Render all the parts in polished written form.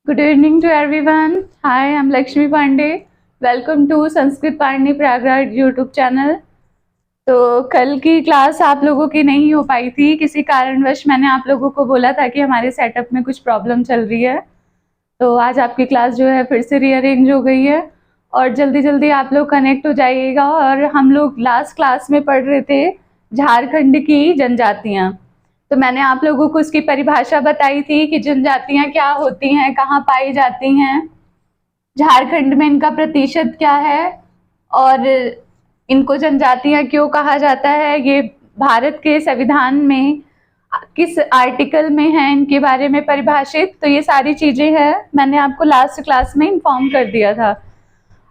Good evening to everyone. Hi, I'm Lakshmi Pandey. Welcome to Sanskrit Panini Prayagraj YouTube channel. तो कल की class आप लोगों की नहीं हो पाई थी, किसी कारणवश मैंने आप लोगों को बोला था कि हमारे सेटअप में कुछ प्रॉब्लम चल रही है। तो आज आपकी क्लास जो है फिर से रीअरेंज हो गई है और जल्दी जल्दी आप लोग कनेक्ट हो जाइएगा। और हम लोग लास्ट क्लास में पढ़ रहे थे झारखंड की जनजातियाँ। तो मैंने आप लोगों को इसकी परिभाषा बताई थी कि जनजातियाँ क्या होती हैं, कहाँ पाई जाती हैं, झारखंड में इनका प्रतिशत क्या है और इनको जनजातियाँ क्यों कहा जाता है, ये भारत के संविधान में किस आर्टिकल में है, इनके बारे में परिभाषित। तो ये सारी चीजें हैं, मैंने आपको लास्ट क्लास में इन्फॉर्म कर दिया था।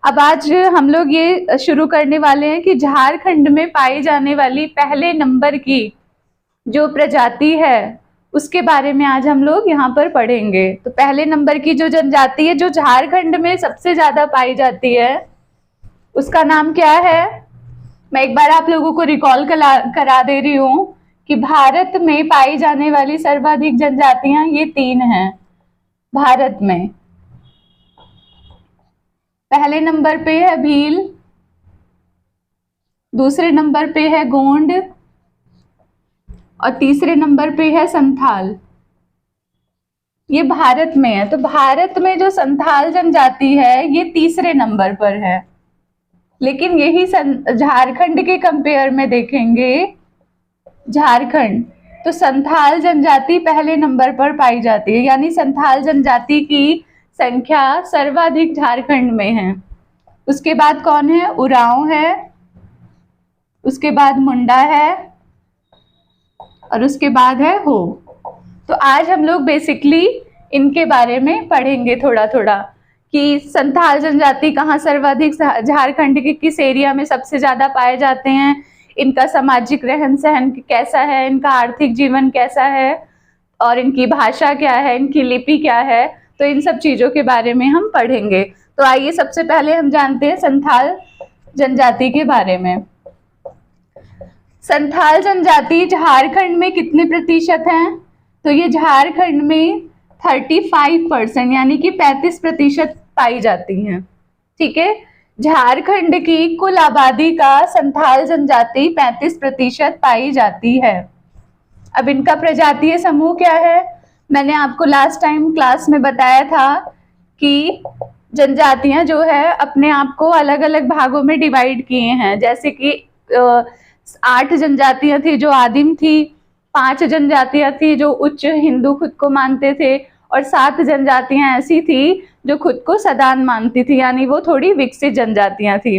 अब आज हम लोग ये शुरू करने वाले हैं कि झारखंड में पाई जाने वाली पहले नंबर की जो प्रजाति है उसके बारे में आज हम लोग यहाँ पर पढ़ेंगे। तो पहले नंबर की जो जनजाति है जो झारखंड में सबसे ज्यादा पाई जाती है उसका नाम क्या है? मैं एक बार आप लोगों को रिकॉल करा दे रही हूँ कि भारत में पाई जाने वाली सर्वाधिक जनजातियां ये 3 हैं भारत में। पहले नंबर पे है भील, दूसरे नंबर पे है गोंड और तीसरे नंबर पे है संथाल। ये भारत में है। तो भारत में जो संथाल जनजाति है ये तीसरे नंबर पर है, लेकिन यही झारखंड के कंपेयर में देखेंगे झारखंड तो संथाल जनजाति पहले नंबर पर पाई जाती है, यानी संथाल जनजाति की संख्या सर्वाधिक झारखंड में है। उसके बाद कौन है? उरांव है, उसके बाद मुंडा है और उसके बाद है हो। तो आज हम लोग बेसिकली इनके बारे में पढ़ेंगे थोड़ा थोड़ा कि संथाल जनजाति कहाँ सर्वाधिक, झारखंड के किस एरिया में सबसे ज्यादा पाए जाते हैं, इनका सामाजिक रहन सहन कैसा है, इनका आर्थिक जीवन कैसा है और इनकी भाषा क्या है, इनकी लिपि क्या है। तो इन सब चीजों के बारे में हम पढ़ेंगे। तो आइए सबसे पहले हम जानते हैं संथाल जनजाति के बारे में। संथाल जनजाति झारखंड में कितने प्रतिशत हैं? तो ये झारखंड में 35% यानी कि 35% पाई जाती हैं। ठीक है, झारखंड की कुल आबादी का संथाल जनजाति 35% पाई जाती है। अब इनका प्रजातीय समूह क्या है? मैंने आपको लास्ट टाइम क्लास में बताया था कि जनजातियां जो है अपने आप को अलग अलग भागों में डिवाइड किए हैं। जैसे कि 8 जनजातियां थी जो आदिम थी, 5 जनजातियां थी जो उच्च हिंदू खुद को मानते थे और 7 जनजातियां ऐसी थी जो खुद को सदान मानती थी, यानी वो थोड़ी विकसित जनजातियां थी।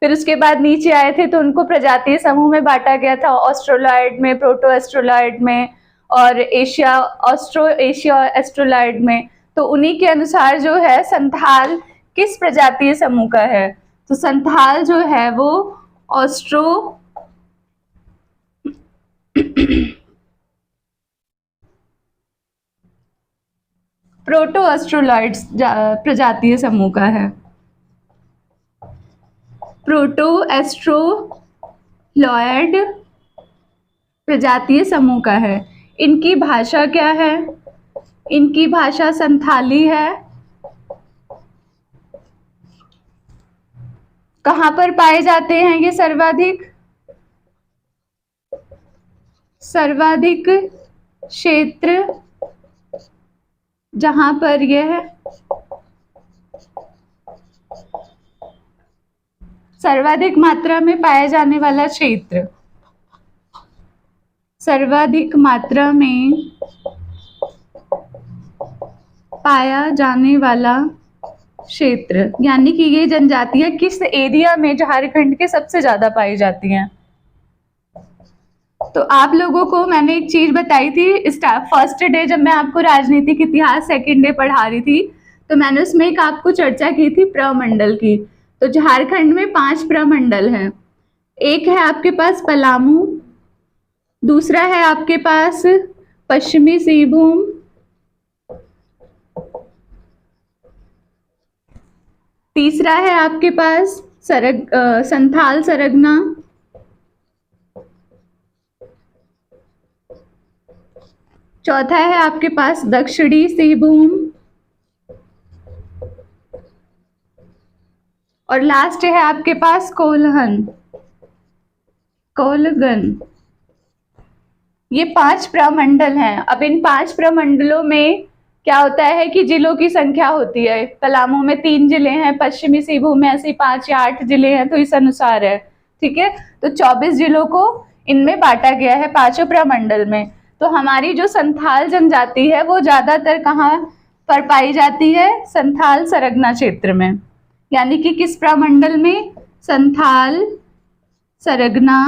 फिर उसके बाद नीचे आए थे तो उनको प्रजातीय समूह में बांटा गया था, ऑस्ट्रोलॉइड में, प्रोटो एस्ट्रोलॉइड में और ऑस्ट्रो एशिया एस्ट्रोलॉइड में। तो उन्हीं के अनुसार जो है संथाल किस प्रजातीय समूह का है? तो संथाल जो है वो ऑस्ट्रो प्रोटो एस्ट्रोलॉइड्स प्रजातीय समूह का है। प्रोटो एस्ट्रोलॉयड प्रजातीय समूह का है। इनकी भाषा क्या है? इनकी भाषा संथाली है। कहां पर पाए जाते हैं ये सर्वाधिक क्षेत्र जहां पर यह सर्वाधिक मात्रा में पाया जाने वाला क्षेत्र, सर्वाधिक मात्रा में पाया जाने वाला क्षेत्र, यानी कि ये जनजातियां किस एरिया में झारखंड के सबसे ज्यादा पाई जाती हैं। तो आप लोगों को मैंने एक चीज बताई थी फर्स्ट डे जब मैं आपको राजनीतिक इतिहास सेकंड डे पढ़ा रही थी, तो मैंने उसमें एक आपको चर्चा की थी प्रमंडल की। तो झारखंड में 5 प्रमंडल हैं। एक है आपके पास पलामू, दूसरा है आपके पास पश्चिमी सिंहभूम, तीसरा है आपके पास संथाल सरगना, चौथा है आपके पास दक्षिणी सिंहभूम और लास्ट है आपके पास कोल्हन, कोलगन। ये 5 प्रमंडल हैं। अब इन 5 प्रमंडलों में क्या होता है कि जिलों की संख्या होती है। पलामू में 3 जिले हैं, पश्चिमी सिंहभूम में ऐसे 5 या 8 जिले हैं, तो इस अनुसार है। ठीक है, तो 24 जिलों को इनमें बांटा गया है 5 प्रमंडल में। तो हमारी जो संथाल जनजाति है वो ज्यादातर कहाँ पर पाई जाती है? संथाल सरगना क्षेत्र में, यानी कि किस प्रमंडल में? संथाल सरगना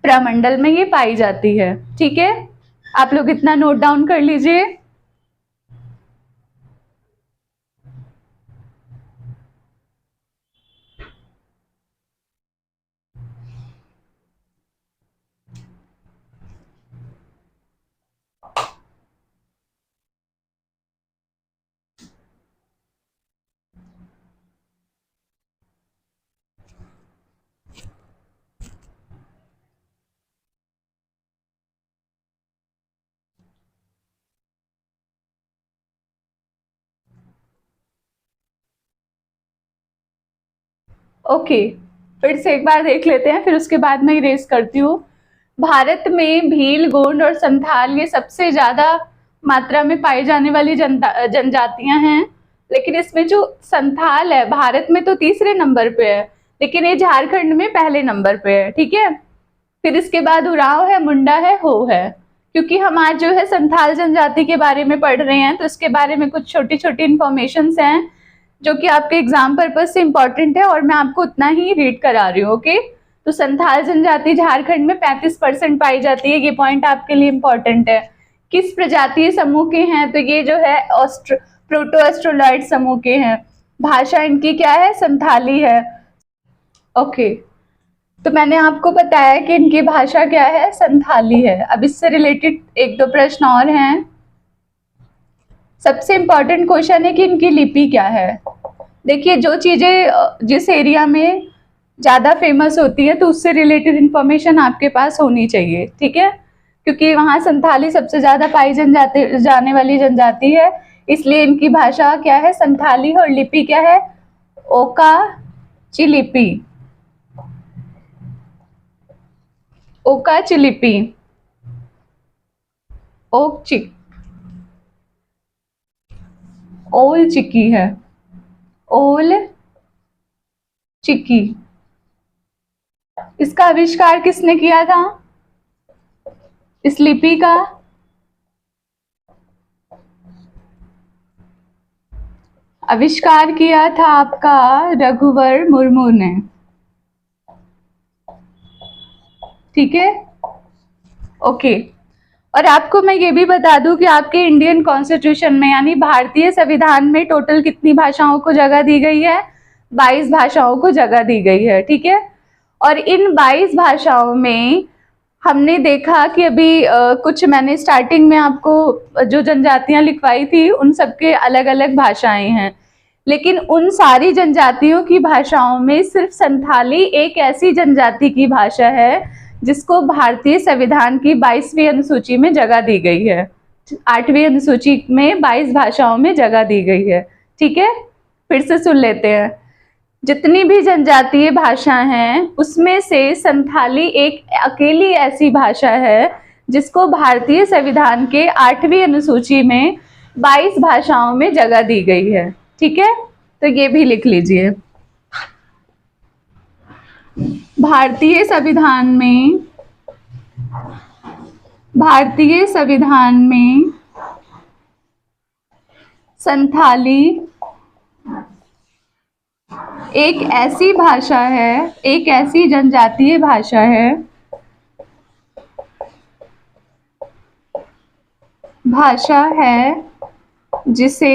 प्रमंडल में ये पाई जाती है। ठीक है, आप लोग इतना नोट डाउन कर लीजिए। ओके, फिर से एक बार देख लेते हैं, फिर उसके बाद मैं इरेज करती हूँ। भारत में भील, गोंड और संथाल ये सबसे ज्यादा मात्रा में पाई जाने वाली जनजातियां हैं। लेकिन इसमें जो संथाल है भारत में तो तीसरे नंबर पे है, लेकिन ये झारखंड में पहले नंबर पे है। ठीक है, फिर इसके बाद उरांव है, मुंडा है, हो है। क्योंकि हम आज जो है संथाल जनजाति के बारे में पढ़ रहे हैं, तो इसके बारे में कुछ छोटी छोटी इन्फॉर्मेशन हैं जो कि आपके एग्जाम पर्पज से इंपॉर्टेंट है, और मैं आपको उतना ही रीड करा रही हूँ। ओके, तो संथाल जनजाति झारखंड में 35% पाई जाती है। ये पॉइंट आपके लिए इंपॉर्टेंट है। किस प्रजातीय समूह के हैं? तो ये जो है प्रोटो ऑस्ट्रोलॉइड समूह के हैं। भाषा इनकी क्या है? संथाली है। ओके, तो मैंने आपको बताया कि इनकी भाषा क्या है? संथाली है। अब इससे रिलेटेड एक दो प्रश्न और हैं। सबसे इंपॉर्टेंट क्वेश्चन है कि इनकी लिपि क्या है। देखिए, जो चीजें जिस एरिया में ज्यादा फेमस होती है तो उससे रिलेटेड इंफॉर्मेशन आपके पास होनी चाहिए। ठीक है, क्योंकि वहां संथाली सबसे ज्यादा पाई जाने वाली जनजाति है, इसलिए इनकी भाषा क्या है? संथाली। और लिपि क्या है? ओका चिलिपि, ओका चिलिपि, ओक चिक, ओल चिकी है, ओल चिकी। इसका आविष्कार किसने किया था? इस लिपि का आविष्कार किया था आपका रघुवर मुर्मू ने। ठीक है, ओके। और आपको मैं ये भी बता दूं कि आपके इंडियन कॉन्स्टिट्यूशन में यानी भारतीय संविधान में टोटल कितनी भाषाओं को जगह दी गई है? 22 भाषाओं को जगह दी गई है। ठीक है, और इन 22 भाषाओं में हमने देखा कि अभी कुछ मैंने स्टार्टिंग में आपको जो जनजातियां लिखवाई थी उन सबके अलग अलग भाषाएं हैं, लेकिन उन सारी जनजातियों की भाषाओं में सिर्फ संथाली एक ऐसी जनजाति की भाषा है जिसको भारतीय संविधान की 22वीं अनुसूची में जगह दी गई है। 8वीं अनुसूची में 22 भाषाओं में जगह दी गई है। ठीक है, फिर से सुन लेते हैं। जितनी भी जनजातीय भाषा हैं उसमें से संथाली एक अकेली ऐसी भाषा है जिसको भारतीय संविधान के 8वीं अनुसूची में 22 भाषाओं में जगह दी गई है। ठीक है, तो ये भी लिख लीजिए। भारतीय संविधान में संथाली एक ऐसी भाषा है, एक ऐसी जनजातीय भाषा है, जिसे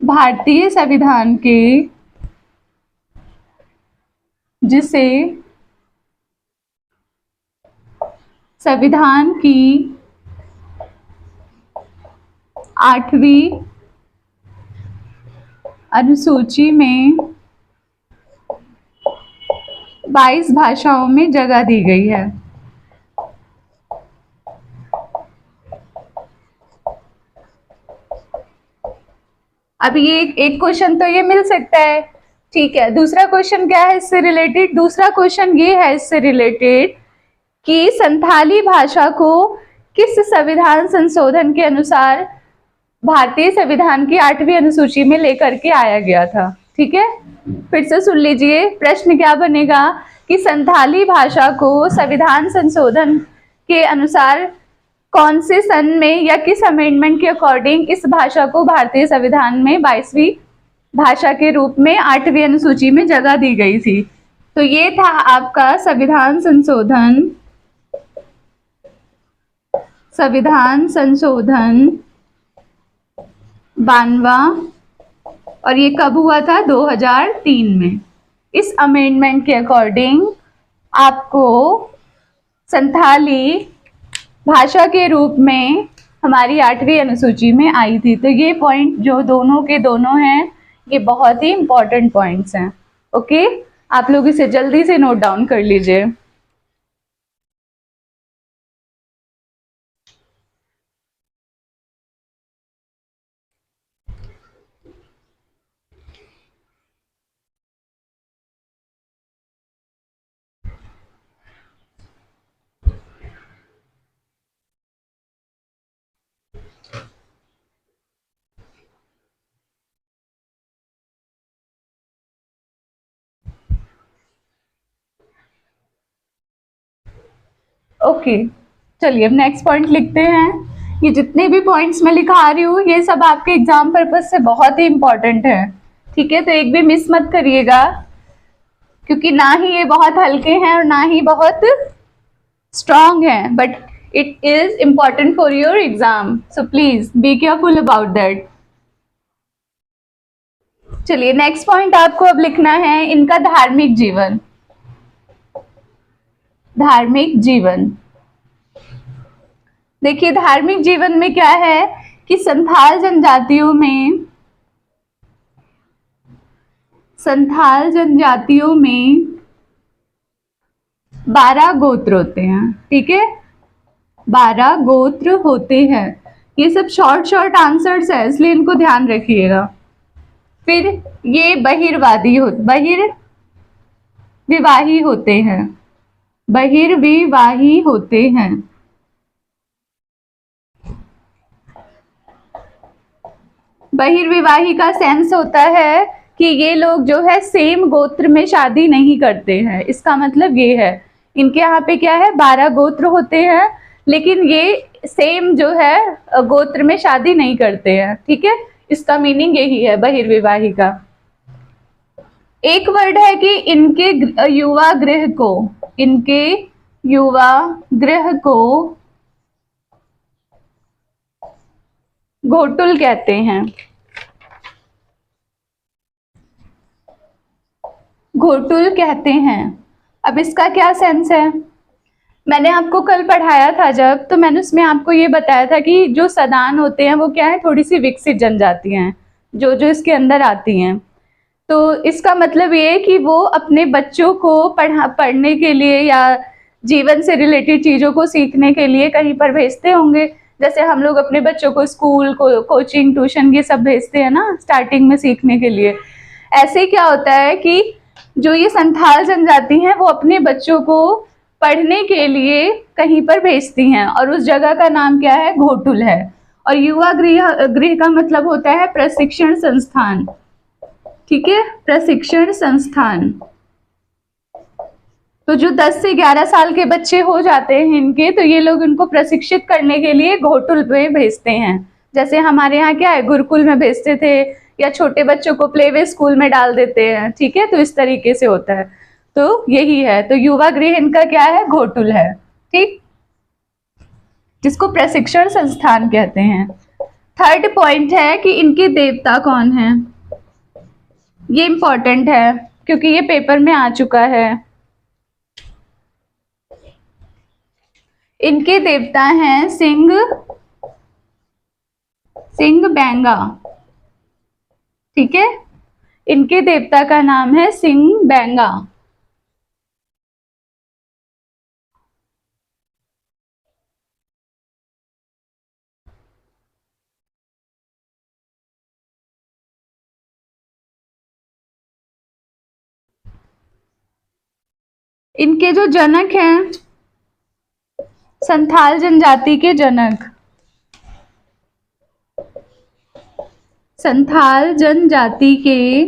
भारतीय संविधान के संविधान की 8वीं अनुसूची में 22 भाषाओं में जगह दी गई है। अब ये एक क्वेश्चन तो ये मिल सकता है, ठीक है। दूसरा क्वेश्चन क्या है इससे रिलेटेड? दूसरा क्वेश्चन ये है इससे रिलेटेड कि संथाली भाषा को किस संविधान संशोधन के अनुसार भारतीय संविधान की 8वीं अनुसूची में लेकर के आया गया था? ठीक है, फिर से सुन लीजिए, प्रश्न क्या बनेगा कि संथाली भाषा को संविधान संशोधन के अनुसार कौन से सन में या किस अमेंडमेंट के अकॉर्डिंग इस भाषा को भारतीय संविधान में 22वीं भाषा के रूप में 8वीं अनुसूची में जगह दी गई थी? तो ये था आपका संविधान संशोधन 92वां, और ये कब हुआ था? 2003 में। इस अमेंडमेंट के अकॉर्डिंग आपको संथाली भाषा के रूप में हमारी 8वीं अनुसूची में आई थी। तो ये पॉइंट जो दोनों के दोनों हैं, ये बहुत ही इंपॉर्टेंट पॉइंट्स हैं। ओके, आप लोग इसे जल्दी से नोट डाउन कर लीजिए। ओके, चलिए अब नेक्स्ट पॉइंट लिखते हैं। ये जितने भी पॉइंट्स मैं लिखा रही हूँ ये सब आपके एग्जाम पर्पज से बहुत ही इंपॉर्टेंट है, ठीक है। तो एक भी मिस मत करिएगा, क्योंकि ना ही ये बहुत हल्के हैं और ना ही बहुत स्ट्रॉन्ग हैं, but it is important for your exam, so please be careful about that. चलिए नेक्स्ट पॉइंट आपको अब लिखना है इनका धार्मिक जीवन। धार्मिक जीवन, देखिए धार्मिक जीवन में क्या है कि संथाल जनजातियों में 12 गोत्र होते हैं, ठीक है। 12 गोत्र होते हैं। ये सब शॉर्ट शॉर्ट आंसर्स है, इसलिए इनको ध्यान रखिएगा। फिर ये बहिर्विवाही होते हैं। बहिर्विवाही होते हैं। बहिर्विवाही का सेंस होता है कि ये लोग जो है सेम गोत्र में शादी नहीं करते हैं। इसका मतलब ये है, इनके यहाँ पे क्या है 12 गोत्र होते हैं, लेकिन ये सेम जो है गोत्र में शादी नहीं करते हैं, ठीक है। इसका मीनिंग यही है बहिर्विवाही का। एक वर्ड है कि इनके युवा गृह को घोटुल कहते हैं। घोटुल कहते हैं। अब इसका क्या सेंस है? मैंने आपको कल पढ़ाया था जब, तो मैंने उसमें आपको ये बताया था कि जो सदान होते हैं वो क्या है, थोड़ी सी विकसित जनजातियां हैं जो जो इसके अंदर आती हैं। तो इसका मतलब ये है कि वो अपने बच्चों को पढ़ने के लिए या जीवन से रिलेटेड चीज़ों को सीखने के लिए कहीं पर भेजते होंगे। जैसे हम लोग अपने बच्चों को स्कूल कोचिंग ट्यूशन ये सब भेजते हैं ना स्टार्टिंग में सीखने के लिए। ऐसे ही क्या होता है कि जो ये संथाल जनजाति हैं वो अपने बच्चों को पढ़ने के लिए कहीं पर भेजती हैं, और उस जगह का नाम क्या है? घोटुल है। और युवा गृह का मतलब होता है प्रशिक्षण संस्थान, ठीक है, प्रशिक्षण संस्थान। तो जो 10 से 11 साल के बच्चे हो जाते हैं इनके, तो ये लोग इनको प्रशिक्षित करने के लिए घोटुल में भेजते हैं। जैसे हमारे यहाँ क्या है, गुरुकुल में भेजते थे, या छोटे बच्चों को प्लेवे स्कूल में डाल देते हैं, ठीक है। तो इस तरीके से होता है, तो यही है। तो युवा गृह इनका क्या है? घोटुल है, ठीक, जिसको प्रशिक्षण संस्थान कहते हैं। थर्ड पॉइंट है कि इनके देवता कौन है। ये इंपॉर्टेंट है क्योंकि ये पेपर में आ चुका है। इनके देवता हैं सिंह बैंगा, ठीक है। इनके देवता का नाम है सिंह बैंगा। इनके जो जनक हैं, संथाल जनजाति के जनक, संथाल जनजाति के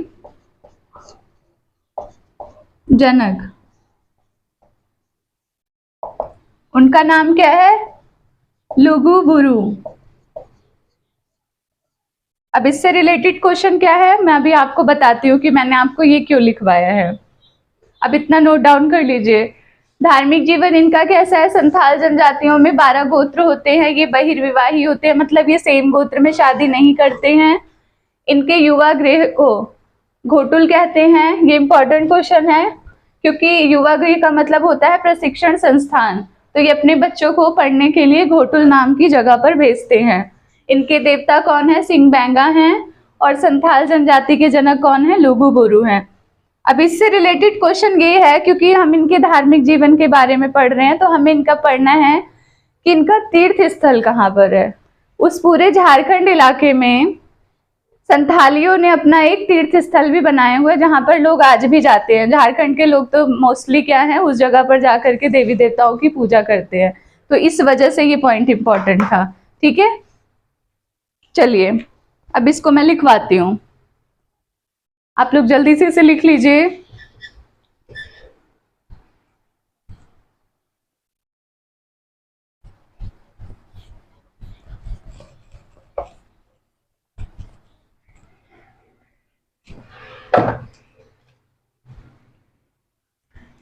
जनक, उनका नाम क्या है? लुगु बुरु। अब इससे रिलेटेड क्वेश्चन क्या है, मैं अभी आपको बताती हूँ कि मैंने आपको ये क्यों लिखवाया है। अब इतना नोट डाउन कर लीजिए। धार्मिक जीवन इनका कैसा है? संथाल जनजातियों में 12 गोत्र होते हैं, ये बहिर्विवाही होते हैं, मतलब ये सेम गोत्र में शादी नहीं करते हैं। इनके युवा गृह को घोटुल कहते हैं। ये इंपॉर्टेंट क्वेश्चन है क्योंकि युवा गृह का मतलब होता है प्रशिक्षण संस्थान, तो ये अपने बच्चों को पढ़ने के लिए घोटुल नाम की जगह पर भेजते हैं। इनके देवता कौन है? सिंह बैंगा हैं। और संथाल जनजाति के जनक कौन है? लुगु बुरु हैं। अब इससे रिलेटेड क्वेश्चन ये है, क्योंकि हम इनके धार्मिक जीवन के बारे में पढ़ रहे हैं, तो हमें इनका पढ़ना है कि इनका तीर्थ स्थल कहाँ पर है। उस पूरे झारखंड इलाके में संथालियों ने अपना एक तीर्थ स्थल भी बनाया हुआ है जहां पर लोग आज भी जाते हैं। झारखंड के लोग तो मोस्टली क्या है, उस जगह पर जाकर के देवी देवताओं की पूजा करते हैं, तो इस वजह से ये पॉइंट इंपॉर्टेंट था। ठीक है, चलिए अब इसको मैं लिखवाती हूँ, आप लोग जल्दी से इसे लिख लीजिए।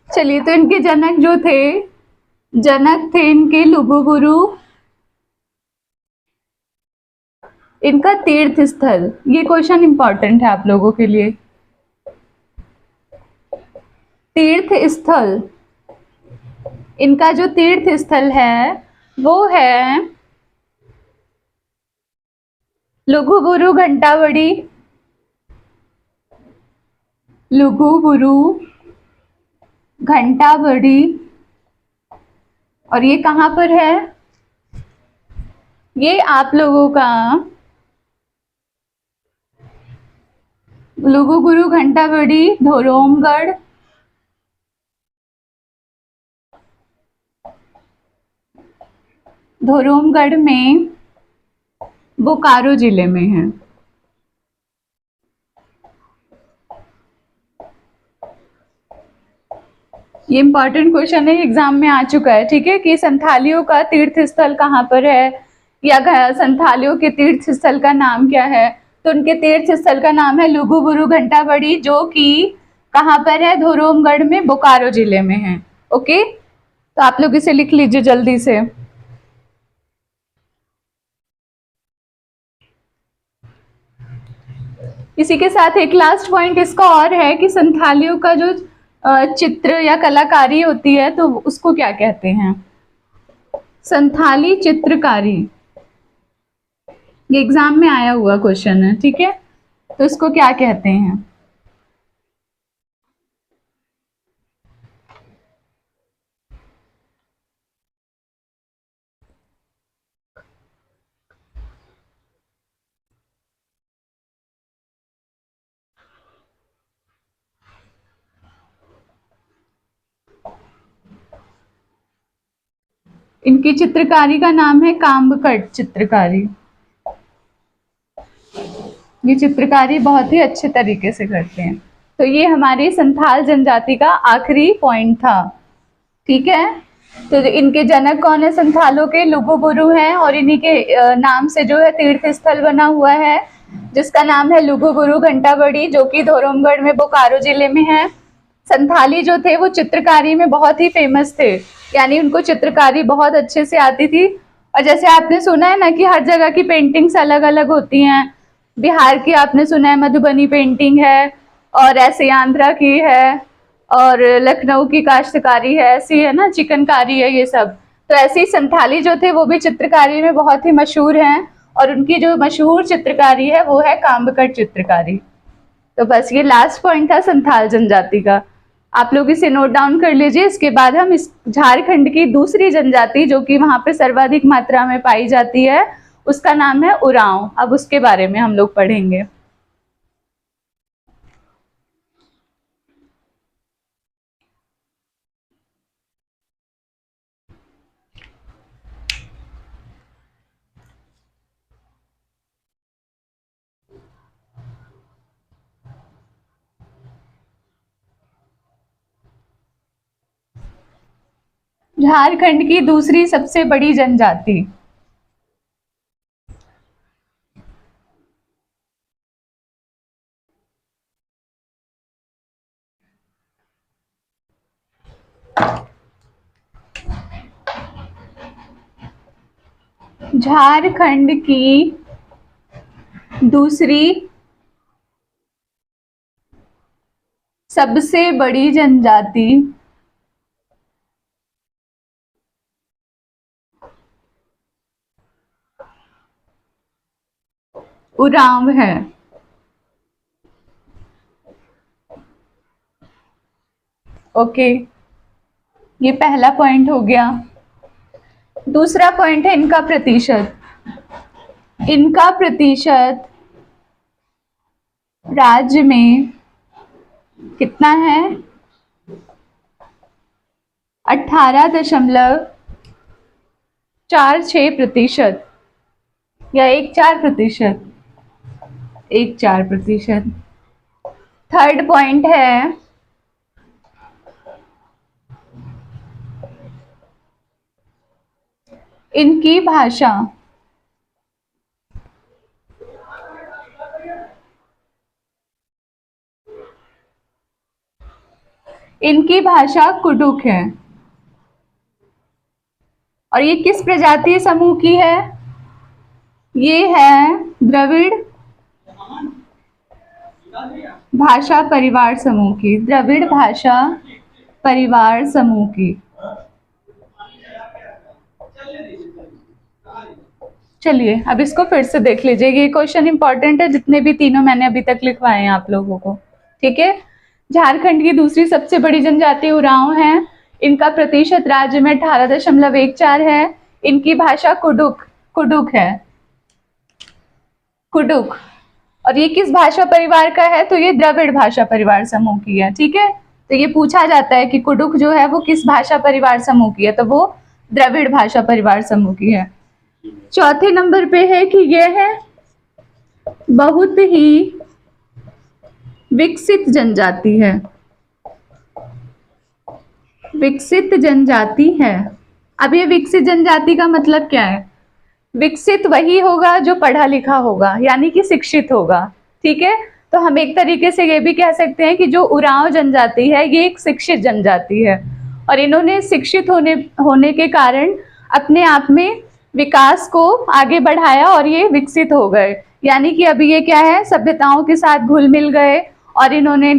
चलिए, तो इनके जनक जो थे, जनक थे इनके लुगु बुरु। इनका तीर्थ स्थल, ये क्वेश्चन इंपॉर्टेंट है आप लोगों के लिए। तीर्थ स्थल, इनका जो तीर्थ स्थल है वो है लुगु बुरु घंटाबड़ी। लुगु बुरु घंटाबड़ी, और ये कहाँ पर है? ये आप लोगों का लुगु बुरु घंटाबड़ी धोरोमगढ़, धोरोमगढ़ में बोकारो जिले में है। ये इंपॉर्टेंट क्वेश्चन है, एग्जाम में आ चुका है। ठीक है, कि संथालियों का तीर्थ स्थल कहाँ पर है, या संथालियों के तीर्थ स्थल का नाम क्या है? तो उनके तीर्थ स्थल का नाम है लुगु बुरु घंटाबड़ी, जो कि कहाँ पर है? धोरोमगढ़ में बोकारो जिले में है। ओके, तो आप लोग इसे लिख लीजिए जल्दी से। इसी के साथ एक लास्ट पॉइंट इसका और है कि संथालियों का जो चित्र या कलाकारी होती है, तो उसको क्या कहते हैं? संथाली चित्रकारी, ये एग्जाम में आया हुआ क्वेश्चन है। ठीक है, तो इसको क्या कहते हैं? इनकी चित्रकारी का नाम है काम्बकट चित्रकारी। ये चित्रकारी बहुत ही अच्छे तरीके से करते हैं। तो ये हमारी संथाल जनजाति का आखिरी पॉइंट था। ठीक है, तो इनके जनक कौन है? संथालों के लुगु बुरु हैं, और इन्हीं के नाम से जो है तीर्थ स्थल बना हुआ है जिसका नाम है लुगु बुरु घंटाबड़ी, जो कि धोरोमगढ़ में बोकारो जिले में है। संथाली जो थे वो चित्रकारी में बहुत ही फेमस थे, यानी उनको चित्रकारी बहुत अच्छे से आती थी। और जैसे आपने सुना है ना कि हर जगह की पेंटिंग्स अलग अलग होती हैं। बिहार की आपने सुना है मधुबनी पेंटिंग है, और ऐसे आंध्रा की है, और लखनऊ की काश्तकारी है, ऐसी है ना चिकनकारी है, ये सब। तो ऐसे ही संथाली जो थे वो भी चित्रकारी में बहुत ही मशहूर हैं, और उनकी जो मशहूर चित्रकारी है वो है काम्बकट चित्रकारी। तो बस ये लास्ट पॉइंट था संथाल जनजाति का, आप लोग इसे नोट डाउन कर लीजिए। इसके बाद हम इस झारखंड की दूसरी जनजाति जो कि वहां पे सर्वाधिक मात्रा में पाई जाती है, उसका नाम है उरांव। अब उसके बारे में हम लोग पढ़ेंगे। झारखंड की दूसरी सबसे बड़ी जनजाति। झारखंड की दूसरी सबसे बड़ी जनजाति उरांव है। ओके, ये पहला पॉइंट हो गया। दूसरा पॉइंट है इनका प्रतिशत। इनका प्रतिशत राज्य में कितना है? 18.46% या 14%। 14%। थर्ड पॉइंट है इनकी भाषा। इनकी भाषा कुडुख है। और ये किस प्रजातीय समूह की है? ये है द्रविड़ भाषा परिवार समूह की। द्रविड़ भाषा परिवार समूह की। चलिए अब इसको फिर से देख लीजिए, ये क्वेश्चन इंपॉर्टेंट है, जितने भी तीनों मैंने अभी तक लिखवाए हैं आप लोगों को। ठीक है, झारखंड की दूसरी सबसे बड़ी जनजाति उरांव है। इनका प्रतिशत राज्य में 18.14 है। इनकी भाषा कुडुख है। कुडुख। और ये किस भाषा परिवार का है? तो ये द्रविड़ भाषा परिवार समूह की है। ठीक है, तो ये पूछा जाता है कि कुडुख जो है वो किस भाषा परिवार समूह की है, तो वो द्रविड़ भाषा परिवार समूह की है। चौथे नंबर पे है कि यह है बहुत ही विकसित जनजाति है। विकसित जनजाति है। अब ये विकसित जनजाति का मतलब क्या है? विकसित वही होगा जो पढ़ा लिखा होगा, यानी कि शिक्षित होगा। ठीक है, तो हम एक तरीके से ये भी कह सकते हैं कि जो उरांव जनजाति है ये एक शिक्षित जनजाति है, और इन्होंने शिक्षित होने के कारण अपने आप में विकास को आगे बढ़ाया और ये विकसित हो गए। यानी कि अभी ये क्या है, सभ्यताओं के साथ घुल मिल गए और इन्होंने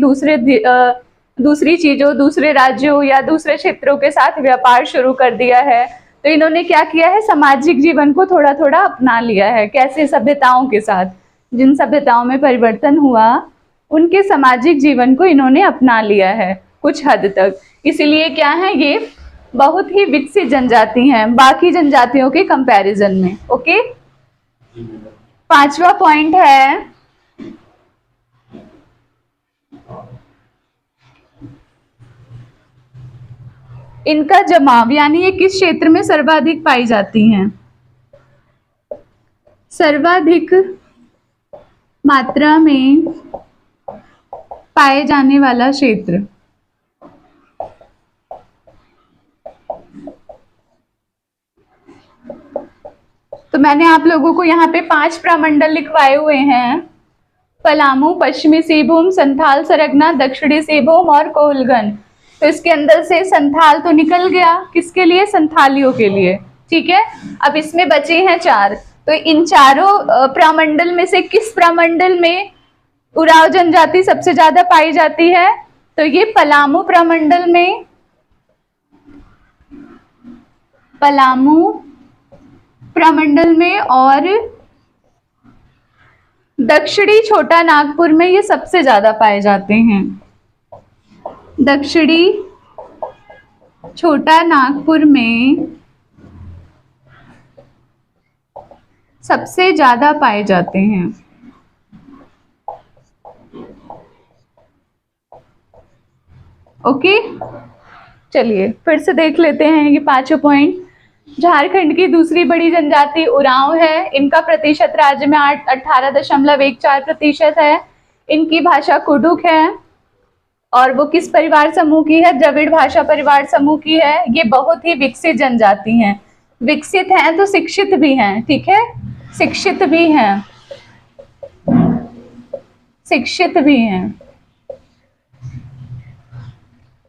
दूसरी चीजों, दूसरे राज्यों या दूसरे क्षेत्रों के साथ व्यापार शुरू कर दिया है। तो इन्होंने क्या किया है, सामाजिक जीवन को थोड़ा थोड़ा अपना लिया है। कैसे? सभ्यताओं के साथ। जिन सभ्यताओं में परिवर्तन हुआ उनके सामाजिक जीवन को इन्होंने अपना लिया है कुछ हद तक। इसीलिए क्या है, ये बहुत ही विकसित जनजाति हैं बाकी जनजातियों के कंपैरिजन में। ओके, पांचवा पॉइंट है इनका जमाव, यानी ये किस क्षेत्र में सर्वाधिक पाई जाती हैं? सर्वाधिक मात्रा में पाए जाने वाला क्षेत्र। तो मैंने आप लोगों को यहाँ पे 5 प्रमंडल लिखवाए हुए हैं। पलामू, पश्चिमी सिंहभूम, संथाल सरगना, दक्षिणी सिंहभूम और कोहलगन। तो इसके अंदर से संथाल तो निकल गया, किसके लिए? संथालियों के लिए। ठीक है, अब इसमें बचे हैं 4। तो इन चारों प्रमंडल में से किस प्रमंडल में उरांव जनजाति सबसे ज्यादा पाई जाती है? तो ये पलामू प्रमंडल में, पलामू प्रमंडल में, और दक्षिणी छोटा नागपुर में ये सबसे ज्यादा पाए जाते हैं। दक्षिणी छोटा नागपुर में सबसे ज्यादा पाए जाते हैं। ओके, चलिए फिर से देख लेते हैं ये 5 पॉइंट। झारखंड की दूसरी बड़ी जनजाति उरांव है। इनका प्रतिशत राज्य में 18.14% है। इनकी भाषा कुडुख है। और वो किस परिवार समूह की है? द्रविड़ भाषा परिवार समूह की है। ये बहुत ही विकसित जनजाति हैं। विकसित हैं तो शिक्षित भी हैं, ठीक है, शिक्षित भी हैं, शिक्षित भी हैं।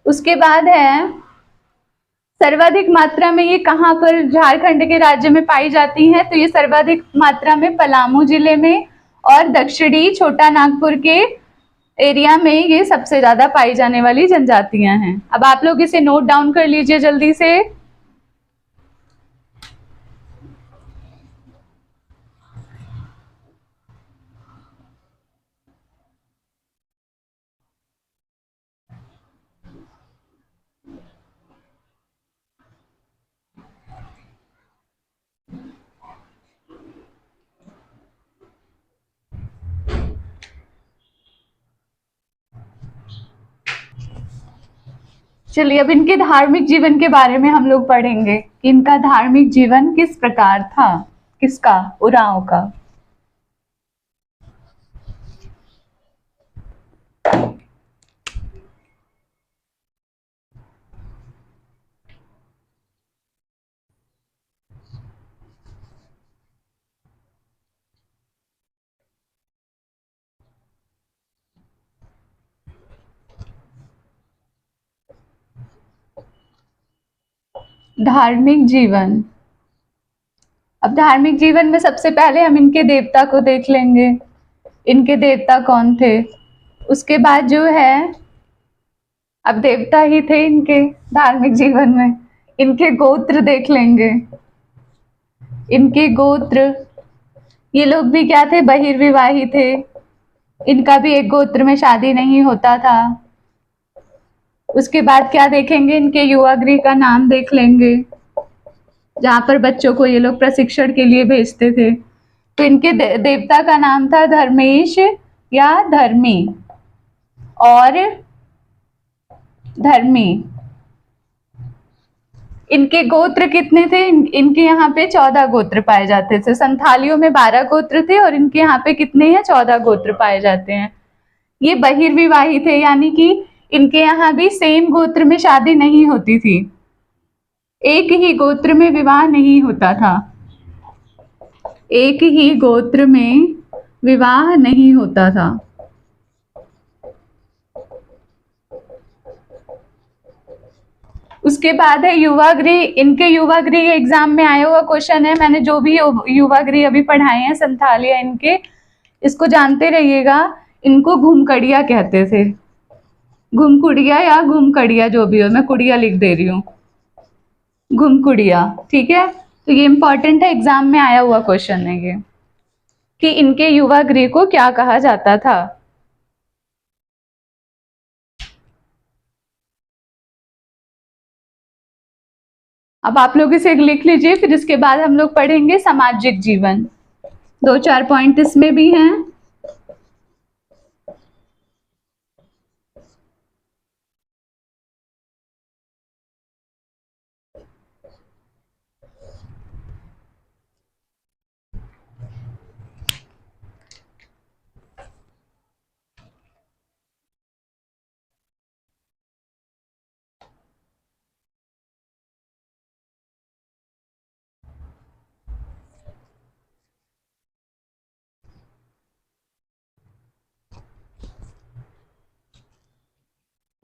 उसके बाद है सर्वाधिक मात्रा में ये कहाँ पर झारखंड के राज्य में पाई जाती हैं? तो ये सर्वाधिक मात्रा में पलामू जिले में और दक्षिणी छोटा नागपुर के एरिया में ये सबसे ज्यादा पाई जाने वाली जनजातियां हैं। अब आप लोग इसे नोट डाउन कर लीजिए जल्दी से। चलिए अब इनके धार्मिक जीवन के बारे में हम लोग पढ़ेंगे कि इनका धार्मिक जीवन किस प्रकार था। किसका? उरांव का। धार्मिक जीवन। अब धार्मिक जीवन में सबसे पहले हम इनके देवता को देख लेंगे। इनके देवता कौन थे? उसके बाद जो है, अब देवता ही थे इनके धार्मिक जीवन में, इनके गोत्र देख लेंगे। इनके गोत्र, ये लोग भी क्या थे? बहिर्विवाही थे। इनका भी एक गोत्र में शादी नहीं होता था। उसके बाद क्या देखेंगे? इनके युवा गृह का नाम देख लेंगे, जहां पर बच्चों को ये लोग प्रशिक्षण के लिए भेजते थे। तो इनके देवता का नाम था धर्मेश या धर्मी और धर्मी। इनके गोत्र कितने थे? इनके यहाँ पे 14 गोत्र पाए जाते थे। संथालियों में 12 गोत्र थे और इनके यहाँ पे कितने हैं? 14 गोत्र पाए जाते हैं। ये बहिर्विवाही थे, यानी कि इनके यहाँ भी सेम गोत्र में शादी नहीं होती थी, एक ही गोत्र में विवाह नहीं होता था, एक ही गोत्र में विवाह नहीं होता था। उसके बाद है युवा गृह। इनके युवा गृह एग्जाम में आया हुआ क्वेश्चन है। मैंने जो भी युवा गृह अभी पढ़ाए हैं संथालिया इनके, इसको जानते रहिएगा। इनको घुमकड़िया कहते थे, घुमकुड़िया या घुमकड़िया जो भी हो, मैं कुड़िया लिख दे रही हूँ, घुमकुड़िया, ठीक है। तो ये इंपॉर्टेंट है, एग्जाम में आया हुआ क्वेश्चन है ये, कि इनके युवा गृह को क्या कहा जाता था। अब आप लोग इसे लिख लीजिए, फिर इसके बाद हम लोग पढ़ेंगे सामाजिक जीवन। 2-4 पॉइंट इसमें भी हैं।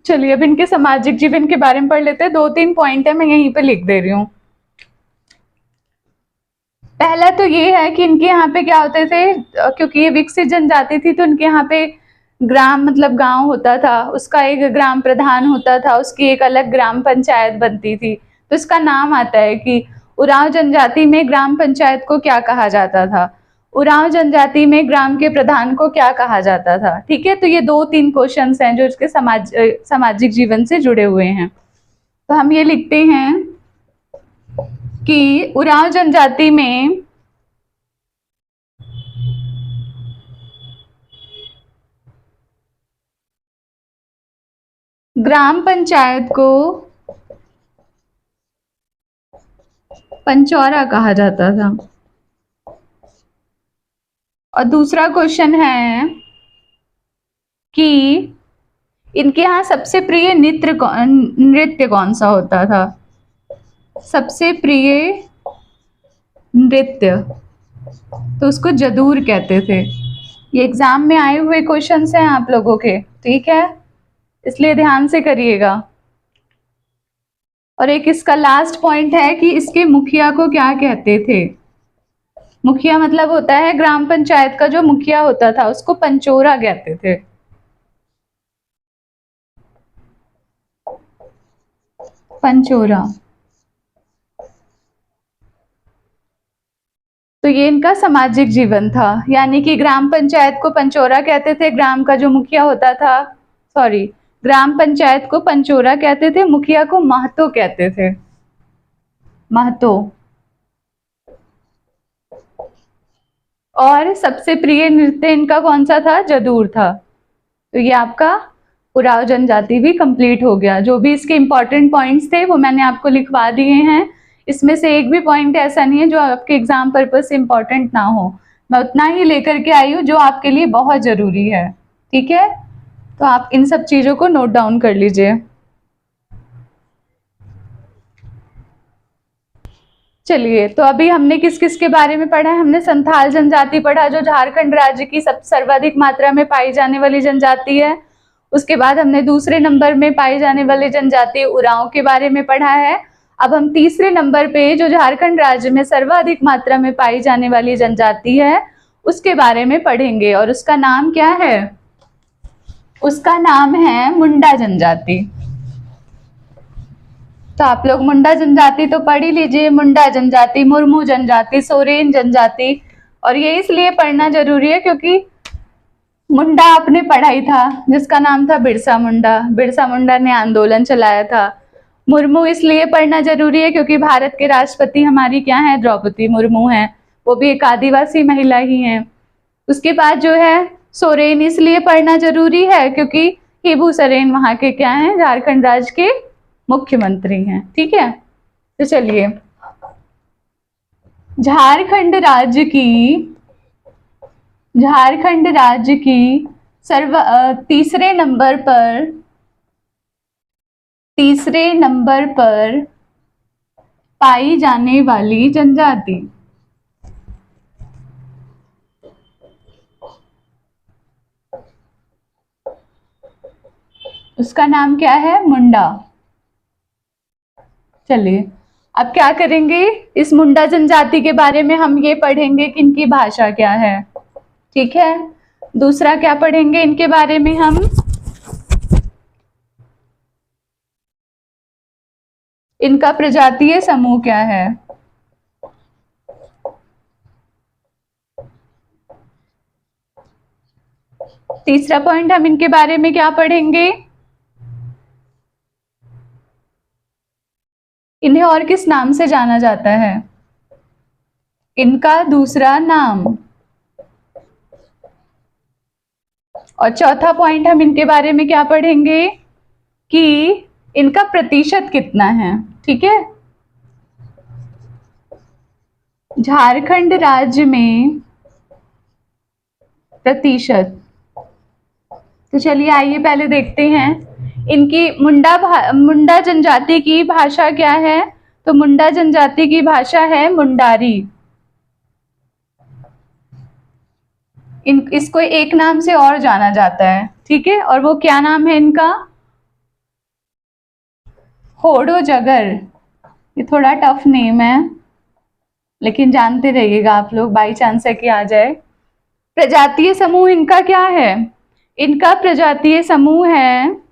चलिए अब इनके सामाजिक जीवन के बारे में पढ़ लेते हैं। 2-3 पॉइंट है, मैं यहीं पे लिख दे रही हूँ। पहला तो ये है कि इनके यहाँ पे क्या होते थे, क्योंकि ये विकसित जनजाति थी तो इनके यहाँ पे ग्राम मतलब गांव होता था, उसका एक ग्राम प्रधान होता था, उसकी एक अलग ग्राम पंचायत बनती थी। तो इसका नाम आता है कि उरांव जनजाति में ग्राम पंचायत को क्या कहा जाता था, उरांव जनजाति में ग्राम के प्रधान को क्या कहा जाता था, ठीक है। तो ये 2-3 क्वेश्चंस हैं जो इसके सामाजिक जीवन से जुड़े हुए हैं। तो हम ये लिखते हैं कि उरांव जनजाति में ग्राम पंचायत को पंचौरा कहा जाता था। और दूसरा क्वेश्चन है कि इनके यहाँ सबसे प्रिय नृत्य कौन सा होता था? सबसे प्रिय नृत्य, तो उसको जदूर कहते थे। ये एग्जाम में आए हुए क्वेश्चंस हैं आप लोगों के, ठीक है, इसलिए ध्यान से करिएगा। और एक इसका लास्ट पॉइंट है कि इसके मुखिया को क्या कहते थे? मुखिया मतलब होता है ग्राम पंचायत का जो मुखिया होता था उसको पंचोरा कहते थे। पंचोरा। तो ये इनका सामाजिक जीवन था, यानी कि ग्राम पंचायत को पंचोरा कहते थे, ग्राम का जो मुखिया होता था, सॉरी, ग्राम पंचायत को पंचोरा कहते थे, मुखिया को महतो कहते थे, महतो। और सबसे प्रिय नृत्य इनका कौन सा था? जदूर था। तो ये आपका उरांव जनजाति भी कंप्लीट हो गया। जो भी इसके इंपॉर्टेंट पॉइंट्स थे वो मैंने आपको लिखवा दिए हैं। इसमें से एक भी पॉइंट ऐसा नहीं है जो आपके एग्जाम पर्पज से इंपॉर्टेंट ना हो। मैं उतना ही लेकर के आई हूँ जो आपके लिए बहुत जरूरी है, ठीक है। तो आप इन सब चीजों को नोट डाउन कर लीजिए। चलिए, तो अभी हमने किस किस के बारे में पढ़ा है? हमने संथाल जनजाति पढ़ा, जो झारखंड राज्य की सर्वाधिक मात्रा में पाई जाने वाली जनजाति है। उसके बाद हमने दूसरे नंबर में पाई जाने वाली जनजाति उरांव के बारे में पढ़ा है। अब हम तीसरे नंबर पे जो झारखंड राज्य में सर्वाधिक मात्रा में पाई जाने वाली जनजाति है उसके बारे में पढ़ेंगे, और उसका नाम क्या है? उसका नाम है मुंडा जनजाति। तो आप लोग मुंडा जनजाति तो पढ़ ही लीजिए। मुंडा जनजाति, मुर्मू जनजाति, सोरेन जनजाति। और ये इसलिए पढ़ना जरूरी है क्योंकि मुंडा आपने पढ़ा ही था, जिसका नाम था बिरसा मुंडा। बिरसा मुंडा ने आंदोलन चलाया था। मुर्मू इसलिए पढ़ना जरूरी है क्योंकि भारत के राष्ट्रपति हमारी क्या है? द्रौपदी मुर्मू हैं, वो भी एक आदिवासी महिला ही हैं। उसके बाद जो है सोरेन इसलिए पढ़ना जरूरी है क्योंकि हेमू सोरेन वहां के क्या हैं? झारखंड राज्य के मुख्यमंत्री हैं, ठीक है। तो चलिए, झारखंड राज्य की तीसरे नंबर पर पाई जाने वाली जनजाति, उसका नाम क्या है? मुंडा। चलिए, अब क्या करेंगे? इस मुंडा जनजाति के बारे में हम ये पढ़ेंगे कि इनकी भाषा क्या है, ठीक है। दूसरा क्या पढ़ेंगे इनके बारे में? हम इनका प्रजातीय समूह क्या है। तीसरा पॉइंट हम इनके बारे में क्या पढ़ेंगे? इन्हें और किस नाम से जाना जाता है? इनका दूसरा नाम। और चौथा पॉइंट हम इनके बारे में क्या पढ़ेंगे कि इनका प्रतिशत कितना है, ठीक है। झारखंड राज्य में प्रतिशत। तो चलिए आइए पहले देखते हैं इनकी मुंडा जनजाति की भाषा क्या है। तो मुंडा जनजाति की भाषा है मुंडारी। इसको एक नाम से और जाना जाता है, ठीक है, और वो क्या नाम है इनका? होडो जगर। ये थोड़ा टफ नेम है, लेकिन जानते रहिएगा आप लोग, बाई चांस है कि आ जाए। प्रजातीय समूह इनका क्या है? इनका प्रजातीय समूह है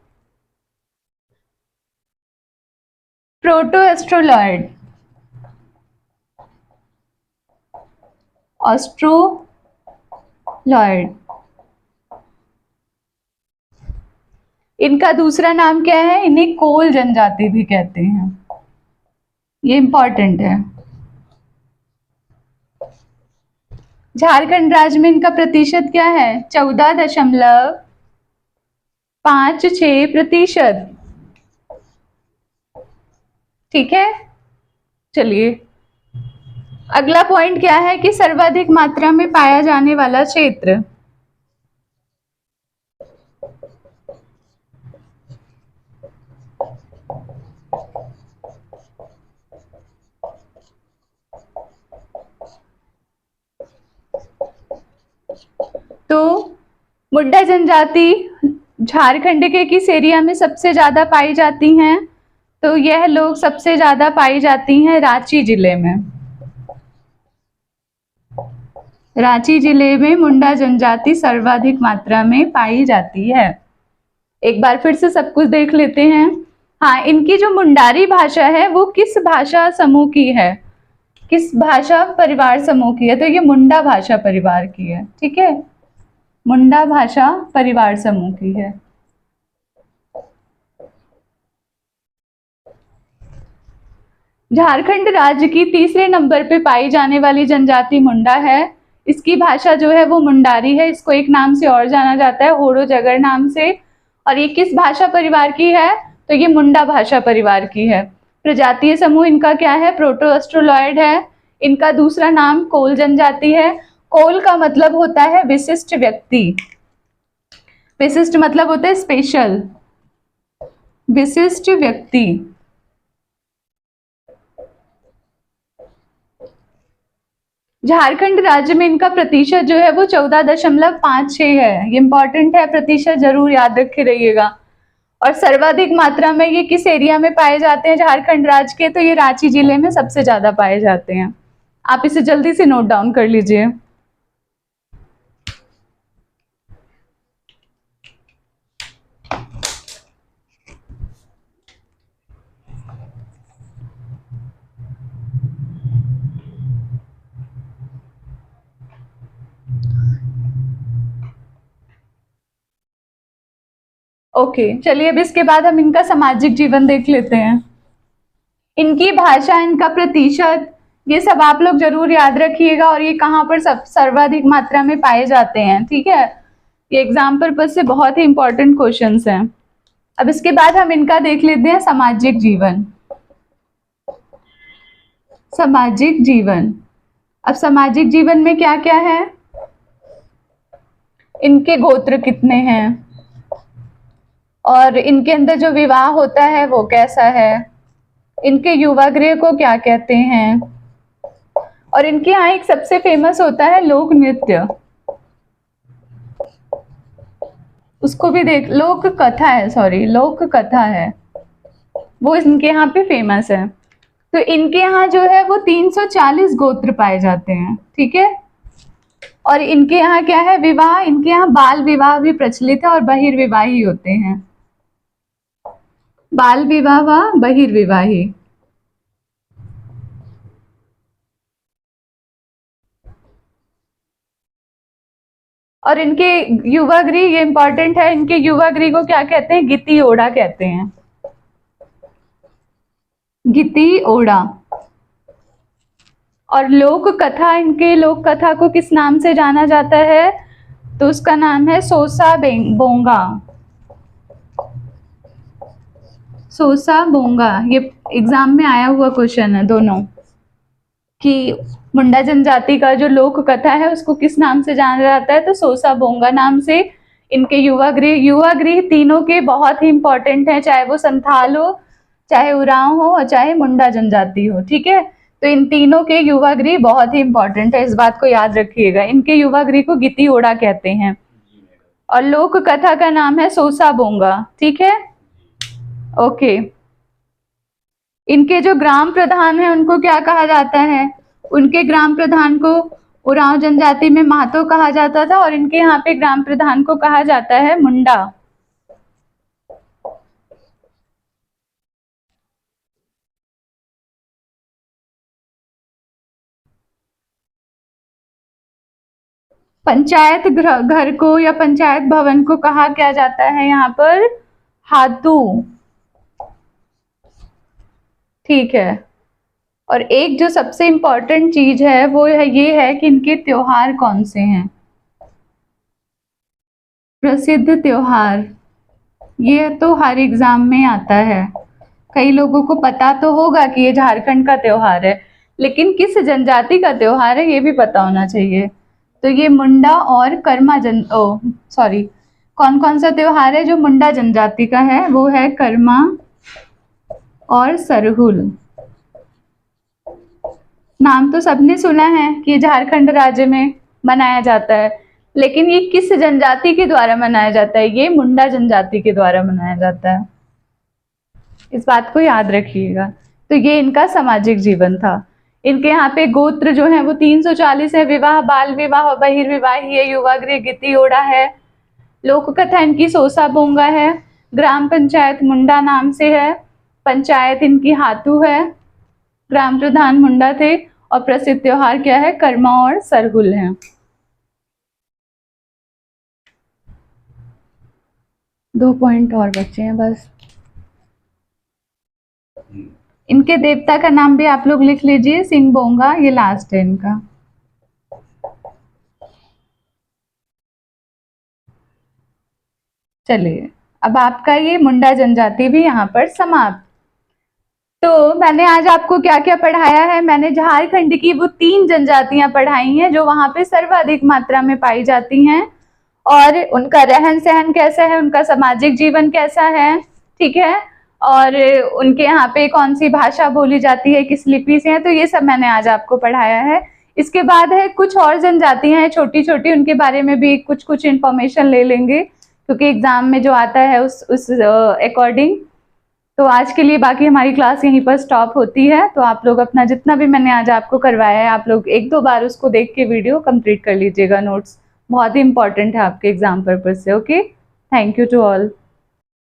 प्रोटोएस्ट्रोलॉइड। ऑस्ट्रोलॉइड। इनका दूसरा नाम क्या है? इन्हें कोल जनजाति भी कहते हैं, ये इंपॉर्टेंट है। झारखंड राज्य में इनका प्रतिशत क्या है? 14.56%, ठीक है। चलिए, अगला पॉइंट क्या है कि सर्वाधिक मात्रा में पाया जाने वाला क्षेत्र। मुंडा जनजाति झारखंड के किस एरिया में सबसे ज्यादा पाई जाती हैं? तो यह लोग सबसे ज्यादा पाई जाती हैं रांची जिले में। रांची जिले में मुंडा जनजाति सर्वाधिक मात्रा में पाई जाती है। एक बार फिर से सब कुछ देख लेते हैं। हाँ, इनकी जो मुंडारी भाषा है वो किस भाषा समूह की है? किस भाषा परिवार समूह की है? तो ये मुंडा भाषा परिवार की है। ठीक है, मुंडा भाषा परिवार समूह की है। झारखंड राज्य की तीसरे नंबर पे पाई जाने वाली जनजाति मुंडा है। इसकी भाषा जो है वो मुंडारी है। इसको एक नाम से और जाना जाता है, होरो जगर नाम से। और ये किस भाषा परिवार की है? तो ये मुंडा भाषा परिवार की है। प्रजातीय समूह इनका क्या है? प्रोटो ऑस्ट्रोलॉयड है। इनका दूसरा नाम कोल जनजाति है। कोल का मतलब होता है विशिष्ट व्यक्ति। विशिष्ट मतलब होता है स्पेशल, विशिष्ट व्यक्ति। झारखंड राज्य में इनका प्रतिशत जो है वो 14.56 है। ये इंपॉर्टेंट है, प्रतिशत जरूर याद रखे रहिएगा। और सर्वाधिक मात्रा में ये किस एरिया में पाए जाते हैं झारखंड राज्य के? तो ये रांची जिले में सबसे ज्यादा पाए जाते हैं। आप इसे जल्दी से नोट डाउन कर लीजिए। ओके, चलिए अब इसके बाद हम इनका सामाजिक जीवन देख लेते हैं। इनकी भाषा, इनका प्रतिशत, ये सब आप लोग जरूर याद रखिएगा। और ये कहाँ पर सर्वाधिक मात्रा में पाए जाते हैं। ठीक है, ये एग्जाम पर्पज से बहुत ही इंपॉर्टेंट क्वेश्चंस हैं। अब इसके बाद हम इनका देख लेते हैं सामाजिक जीवन। सामाजिक जीवन, अब सामाजिक जीवन में क्या क्या है? इनके गोत्र कितने हैं, और इनके अंदर जो विवाह होता है वो कैसा है, इनके युवा गृह को क्या कहते हैं, और इनके यहाँ एक सबसे फेमस होता है लोक नृत्य, उसको भी देख, लोक कथा है, सॉरी लोक कथा है, वो इनके यहाँ पे फेमस है। तो इनके यहाँ जो है वो 340 गोत्र पाए जाते हैं। ठीक है, और इनके यहाँ क्या है? विवाह, इनके यहाँ बाल विवाह भी प्रचलित है और बहिर्विवाही होते हैं। बाल विवाह व बहिर्विवाही। और इनके युवा गृह, ये इंपॉर्टेंट है, इनके युवा गृह को क्या कहते हैं? गिती ओड़ा कहते हैं। गिती ओड़ा। और लोक कथा, इनके लोक कथा को किस नाम से जाना जाता है? तो उसका नाम है सोसा बोंगा। सोसा बोंगा, ये एग्जाम में आया हुआ क्वेश्चन है दोनों, कि मुंडा जनजाति का जो लोक कथा है उसको किस नाम से जाना जाता है? तो सोसा बोंगा नाम से। इनके युवा गृह तीनों के बहुत ही इंपॉर्टेंट है, चाहे वो संथाल हो, चाहे उरांव हो, और चाहे मुंडा जनजाति हो। ठीक है, तो इन तीनों के युवा गृह बहुत ही इंपॉर्टेंट है, इस बात को याद रखिएगा। इनके युवा गृह को गिती ओड़ा कहते हैं और लोक कथा का नाम है सोसा बोंगा। ठीक है, ओके। इनके जो ग्राम प्रधान है उनको क्या कहा जाता है? उनके ग्राम प्रधान को उरांव जनजाति में महतो कहा जाता था, और इनके यहाँ पे ग्राम प्रधान को कहा जाता है मुंडा। पंचायत घर को या पंचायत भवन को कहा क्या जाता है यहाँ पर? हातू। ठीक है, और एक जो सबसे इंपॉर्टेंट चीज है वो है ये है कि इनके त्योहार कौन से हैं? प्रसिद्ध त्योहार, ये तो हर एग्जाम में आता है। कई लोगों को पता तो होगा कि ये झारखंड का त्योहार है, लेकिन किस जनजाति का त्योहार है ये भी पता होना चाहिए। तो ये मुंडा और कर्मा कौन कौन सा त्योहार है जो मुंडा जनजाति का है? वो है कर्मा और सरहुल। नाम तो सबने सुना है कि झारखंड राज्य में मनाया जाता है, लेकिन ये किस जनजाति के द्वारा मनाया जाता है? ये मुंडा जनजाति के द्वारा मनाया जाता है, इस बात को याद रखिएगा। तो ये इनका सामाजिक जीवन था। इनके यहाँ पे गोत्र जो है वो 340 है। विवाह, बाल विवाह, बहिर्विवाही है, युवा गृह, गितियोड़ा है। लोक कथा इनकी सोसा बोंगा है। ग्राम पंचायत मुंडा नाम से है। पंचायत इनकी हाथू है। ग्राम प्रधान मुंडा थे। और प्रसिद्ध त्योहार क्या है? कर्मा और सरहुल है। 2 पॉइंट और बचे हैं बस। इनके देवता का नाम भी आप लोग लिख लीजिए, सिंह बोंगा, ये लास्ट है इनका। चलिए, अब आपका ये मुंडा जनजाति भी यहाँ पर समाप्त। तो मैंने आज आपको क्या क्या पढ़ाया है? मैंने झारखंड की वो 3 जनजातियां पढ़ाई हैं जो वहां पे सर्वाधिक मात्रा में पाई जाती हैं, और उनका रहन सहन कैसा है, उनका सामाजिक जीवन कैसा है, ठीक है, और उनके यहाँ पे कौन सी भाषा बोली जाती है, किस लिपि से है, तो ये सब मैंने आज आपको पढ़ाया है। इसके बाद है कुछ और जनजातियां हैं छोटी छोटी, उनके बारे में भी कुछ कुछ इन्फॉर्मेशन ले लेंगे, क्योंकि एग्जाम में जो आता है उस अकॉर्डिंग। तो आज के लिए बाकी हमारी क्लास यहीं पर स्टॉप होती है। तो आप लोग अपना जितना भी मैंने आज आपको करवाया है, आप लोग 1-2 बार उसको देख के वीडियो कंप्लीट कर लीजिएगा। नोट्स बहुत ही इंपॉर्टेंट है आपके एग्जाम पर्पज से। Okay, thank you to all.